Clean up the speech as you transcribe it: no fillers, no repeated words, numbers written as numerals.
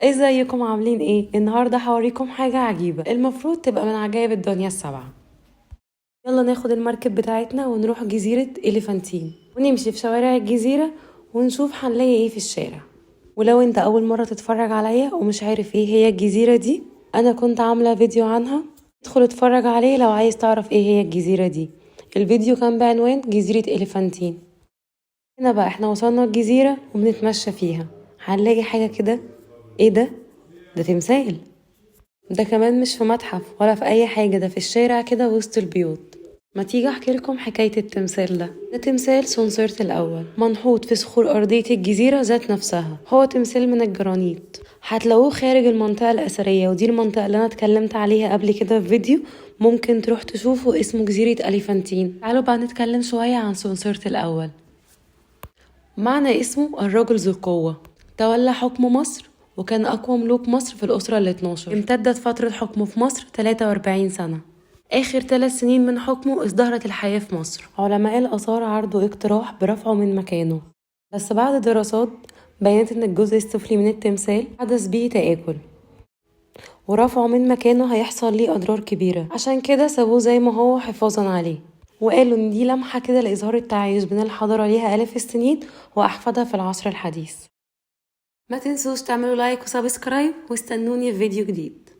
ازيكم عاملين ايه؟ النهارده هوريكم حاجة عجيبة المفروض تبقى من عجائب الدنيا السبعة. يلا ناخد المركب بتاعتنا ونروح جزيرة إليفانتين ونمشي في شوارع الجزيرة ونشوف هنلاقي ايه في الشارع. ولو انت اول مرة تتفرج عليا ومش عارف ايه هي الجزيرة دي، انا كنت عاملة فيديو عنها، ادخل اتفرج عليه لو عايز تعرف ايه هي الجزيرة دي. الفيديو كان بعنوان جزيرة إليفانتين. هنا بقى احنا وصلنا الجزيرة وبنتمشى فيها، هنلاقي حاجة كده. ايه ده؟ ده تمثال. ده كمان مش في متحف ولا في اي حاجة، ده في الشارع كده وسط البيوت. ما تيجي احكي لكم حكاية التمثال ده تمثال سونسرت الاول منحوت في صخور ارضية الجزيرة ذات نفسها. هو تمثال من الجرانيت، هتلاقوه خارج المنطقة الاثرية، ودي المنطقة اللي انا اتكلمت عليها قبل كده في فيديو، ممكن تروح تشوفوا، اسمه جزيرة أليفانتين. تعالوا بقى نتكلم شوية عن سونسرت الاول. معنى اسمه الرجل ذو القوة. تولى حكم مصر وكان أقوى ملوك مصر في الأسرة ال 12. امتدت فترة حكمه في مصر 43 سنة. آخر 3 سنين من حكمه ازدهرت الحياة في مصر. علماء الآثار عرضوا اقتراح برفعه من مكانه، بس بعد دراسات بينت إن الجزء السفلي من التمثال حدث به تآكل، ورفعه من مكانه هيحصل ليه أضرار كبيرة، عشان كده سابوه زي ما هو حفاظا عليه. وقالوا إن دي لمحة كده لإظهار التعايش بين الحضارة ليها آلاف السنين وأحفادها في العصر الحديث. ما تنسوش تعملوا لايك وسبسكرايب واستنوني في فيديو جديد.